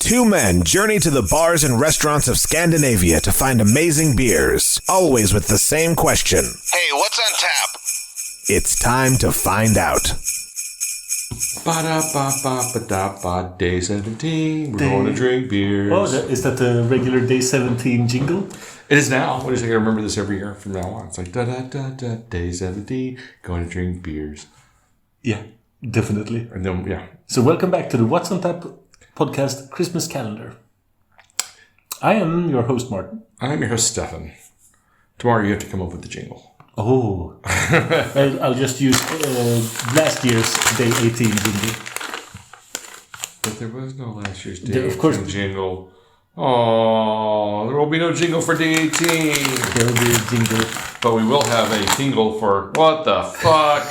Two men journey to the bars and restaurants of Scandinavia to find amazing beers, always with the same question. Hey, what's on tap? It's time to find out. Ba-da-ba-ba-ba-da-ba, day 17, we're going to drink beers. Oh, is that the regular day 17 jingle? It is now. What is I gotta remember this every year from now on. It's like da-da-da-da, day 17, going to drink beers. Yeah, definitely. And then, yeah. So welcome back to the What's on Tap podcast Christmas calendar. I am your host, Martin. I'm your host, Stefan. Tomorrow you have to come up with the jingle. Oh, I'll just use last year's day 18 jingle. But there was no last year's day 18 of course, jingle. Oh, there will be no jingle for day 18. There will be a jingle. But we will have a jingle for what the fuck?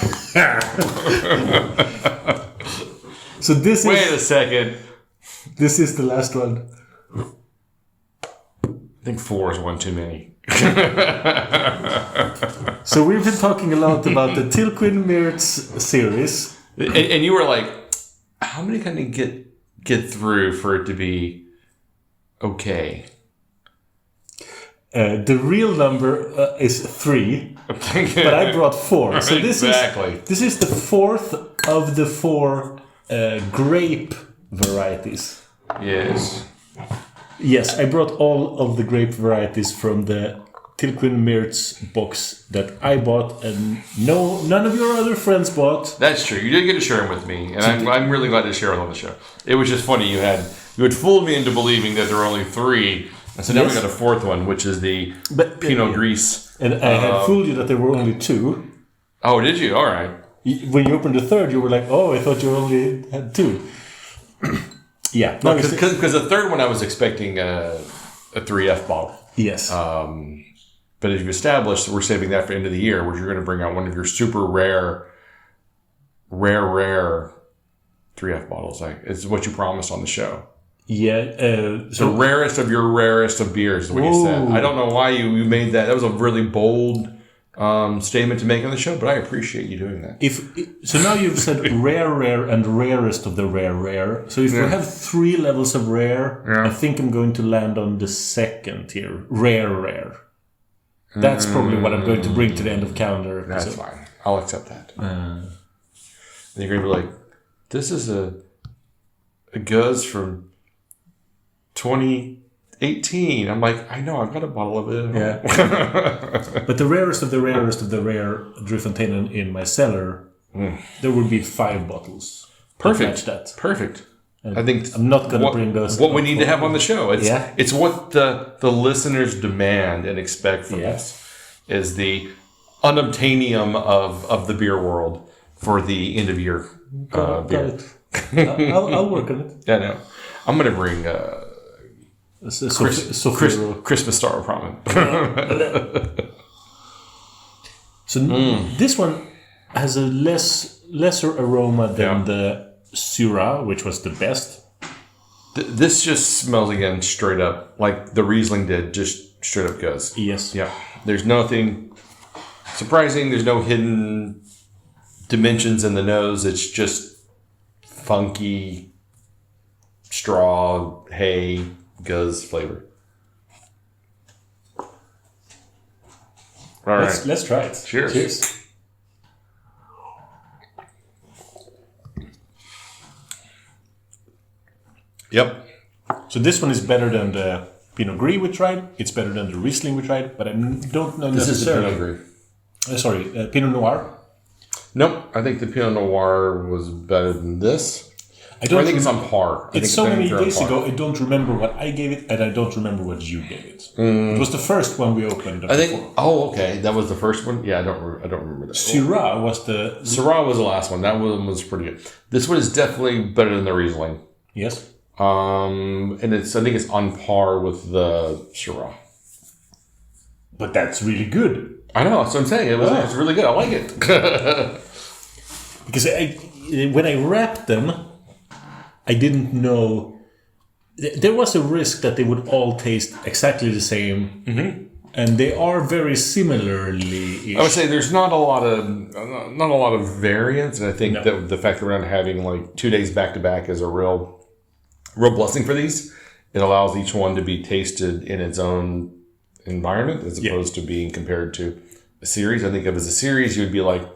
So this is... Wait a second. This is the last one. I think 4 is one too many. So we've been talking a lot about the Tilquin Meerts series. And you were like, how many can you get through for it to be okay? The real number is 3, but I brought 4. So this is the fourth of the 4 grape varieties. Yes. Yes, I brought all of the grape varieties from the Tilquin Meerts box that I bought and none of your other friends bought. That's true. You did get to share them with me, and I'm really glad to share them on the show. It was just funny. You had fooled me into believing that there were only 3, and so now we got a 4th one, which is the Pinot Gris. And I had fooled you that there were only 2. Oh, did you? All right. When you opened the 3rd, you were like, "Oh, I thought you only had 2." Yeah, because the 3rd one I was expecting a 3F bottle. Yes. But as you established, we're saving that for the end of the year, where you're going to bring out one of your super rare 3F bottles. Like it's what you promised on the show. Yeah. The rarest of your rarest of beers is what you said. I don't know why you made that. That was a really bold statement to make on the show, but I appreciate you doing that. So now you've said rare, and rarest of the rare. So if we have 3 levels of rare, I think I'm going to land on the 2nd tier, rare. That's probably what I'm going to bring to the end of calendar. That's fine. I'll accept that. And you're going to be like, this is a gueuze from 2018. I'm like, I know, I've got a bottle of it. Yeah. But the rarest of the rare Driefonteinen in my cellar, there would be 5 bottles. Perfect. That. Perfect. And I think I'm not going to bring those. What we need to have on the show. It's what the listeners demand and expect from us is the unobtainium of the beer world for the end of year beer. I'll work on it. Yeah, no. I'm going to bring Christmas Star of Promise. So this one has a lesser aroma than the Syrah, which was the best. This just smells again straight up like the Riesling did, just straight up gueuze. Yes. Yeah. There's nothing surprising. There's no hidden dimensions in the nose. It's just funky straw, hay, gueuze flavor. All right. Let's try it. Cheers. Yep. So this one is better than the Pinot Gris we tried. It's better than the Riesling we tried, but I don't know necessarily. This is the Pinot Gris. Pinot Noir. Nope. I think the Pinot Noir was better than this. I think it's on par. It's so many days ago, I don't remember what I gave it, and I don't remember what you gave it. It was the first one we opened. I think. Oh, okay. That was the first one. Yeah, I don't remember that. Syrah was the last one. That one was pretty good. This one is definitely better than the Riesling. Yes. And I think it's on par with the Syrah. But that's really good. I know. That's what I'm saying. It's really good. I like it. Because when I wrapped them, I didn't know. There was a risk that they would all taste exactly the same. Mm-hmm. And they are very similarly. I would say there's not a lot of variance, and I think that the fact that we're not having like 2 days back to back is a real real blessing for these. It allows each one to be tasted in its own environment as opposed to being compared to a series. I think if as a series, you would be like,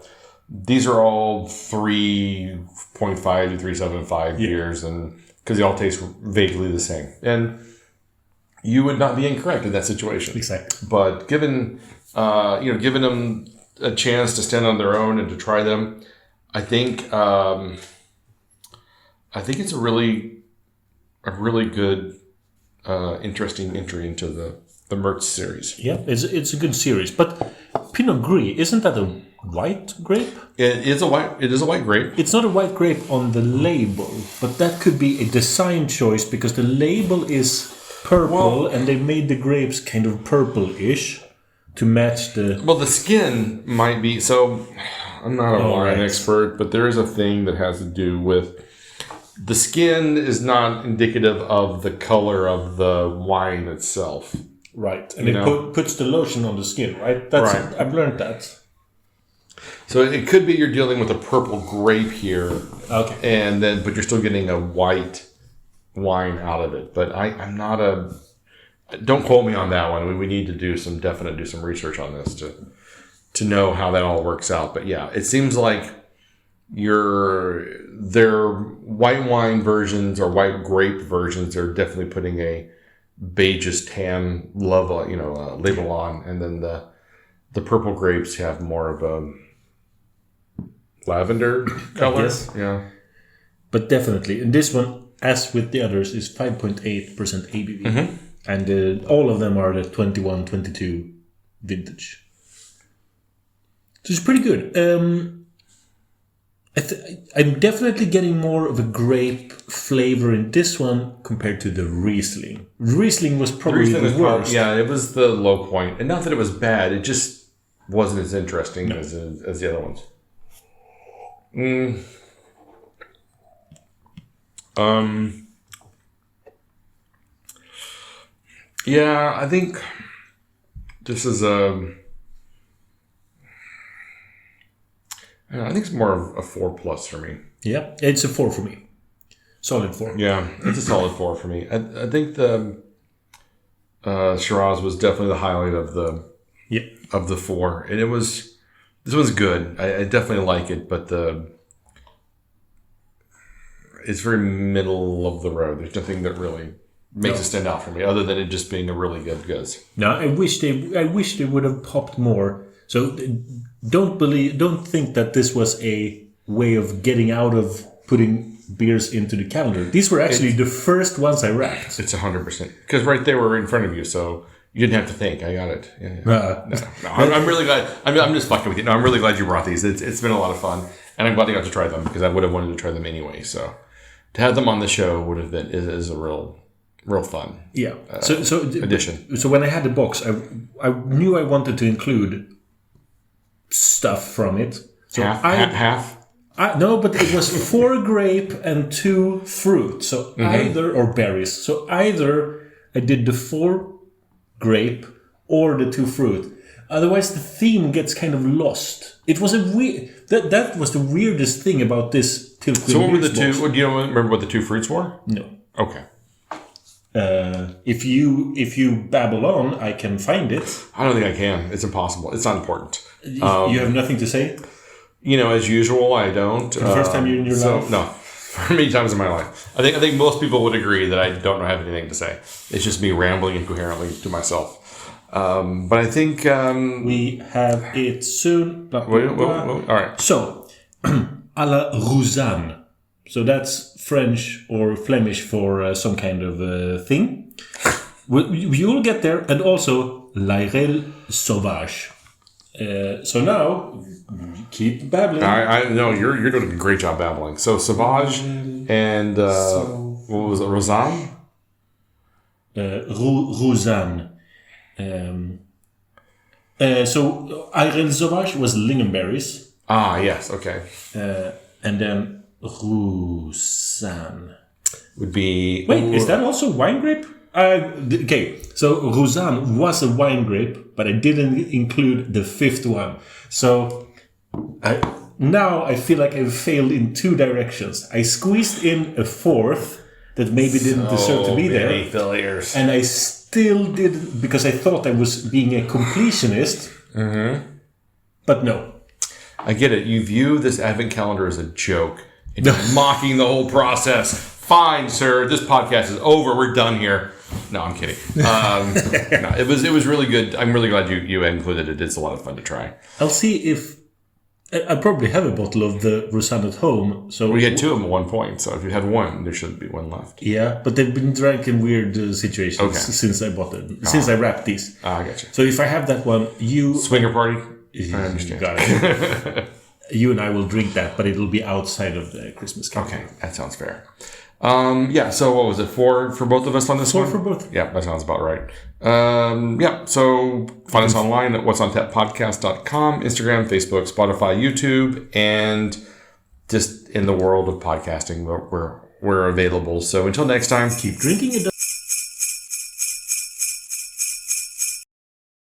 these are all 3.5 to 3.75 beers, and because they all taste vaguely the same. And you would not be incorrect in that situation. Exactly. But given them a chance to stand on their own and to try them, I think it's a really good, interesting entry into the Meerts series. Yeah, it's a good series. But Pinot Gris, isn't that a white grape? It is a white grape. It's not a white grape on the label, but that could be a design choice because the label is purple and they made the grapes kind of purple-ish to match the... Well, the skin might be... So, I'm not a wine expert, but there is a thing that has to do with... The skin is not indicative of the color of the wine itself. Right. And it puts the lotion on the skin, right? Right. I've learned that. So it could be you're dealing with a purple grape here. Okay. But you're still getting a white wine out of it. But I'm not a... Don't quote me on that one. We need to do some research on this to know how that all works out. But yeah, it seems like their white wine versions or white grape versions are definitely putting a beigeish tan label on, and then the purple grapes have more of a lavender color. Yes. Yeah. But definitely, and this one, as with the others, is 5.8% ABV. Mm-hmm. And all of them are the 21-22 vintage. So it's pretty good. I'm definitely getting more of a grape flavor in this one compared to the Riesling. Riesling was probably the worst. It was the low point. And not that it was bad, it just wasn't as interesting as the other ones. Yeah, I think this is I think it's more of a 4+ for me. Yeah, it's a 4 for me. Solid 4. Yeah, it's a solid 4 for me. I think the Shiraz was definitely the highlight of the 4, and this one's good. I definitely like it, but it's very middle of the road. There's nothing that really makes it stand out for me, other than it just being a really good gueuze. No, I wish they would have popped more. So don't think that this was a way of getting out of putting beers into the calendar. These were actually the first ones I racked. It's 100%, because right there were in front of you, so you didn't have to think. I got it. Yeah. No, I'm really glad. I'm just fucking with you. No, I'm really glad you brought these. It's been a lot of fun, and I'm glad I got to try them because I would have wanted to try them anyway. So to have them on the show would have been is a real fun. Yeah. Addition. So when I had the box, I knew I wanted to include stuff from it. So half? No, but it was 4 grape and 2 fruit. So or berries. So either I did the 4 grape or the 2 fruit. Otherwise, the theme gets kind of lost. It was that was the weirdest thing about this Tilquin Meerts. So what were the 2? Do you remember what the 2 fruits were? No. Okay. If you babble on, I can find it. I don't think I can. It's impossible. It's not important. You have nothing to say? As usual, I don't. The first time you're in your life? No. For many times in my life. I think most people would agree that I don't have anything to say. It's just me rambling incoherently to myself. But I think... we have it soon. All right. So, à la Roussanne. So that's French or Flemish for some kind of thing. We will get there. And also, l'Airel Sauvage. So now, keep babbling. No, you're doing a great job babbling. So Sauvage and what was it, Rosanne? Rosanne. So Airel Sauvage was lingonberries. Ah, yes, okay. And then Roussanne would be... Wait, is that also wine grape? Okay, so Roussanne was a wine grape, but I didn't include the 5th one. So now I feel like I've failed in 2 directions. I squeezed in a 4th that maybe didn't deserve to be there. Failures. And I still did, because I thought I was being a completionist. Mm-hmm. But no. I get it. You view this advent calendar as a joke. And you're mocking the whole process. Fine, sir. This podcast is over. We're done here. No, I'm kidding. No, it was really good. I'm really glad you included it. It's a lot of fun to try. I'll see if... I probably have a bottle of the Rosanne at home. So we had 2 of them at one point. So if you had one, there should be one left. Yeah, but they've been drank in weird situations since I bought it. Since I wrapped these. I got you. So if I have that one, you... Swinger party? I understand. Got it. You and I will drink that, but it'll be outside of the Christmas calendar. Okay, that sounds fair. So what was it? 4 for both of us on this one? 4 for both. Yeah, that sounds about right. So find us online at what'sontappodcast.com, Instagram, Facebook, Spotify, YouTube, and just in the world of podcasting, we're available. So until next time, keep drinking it.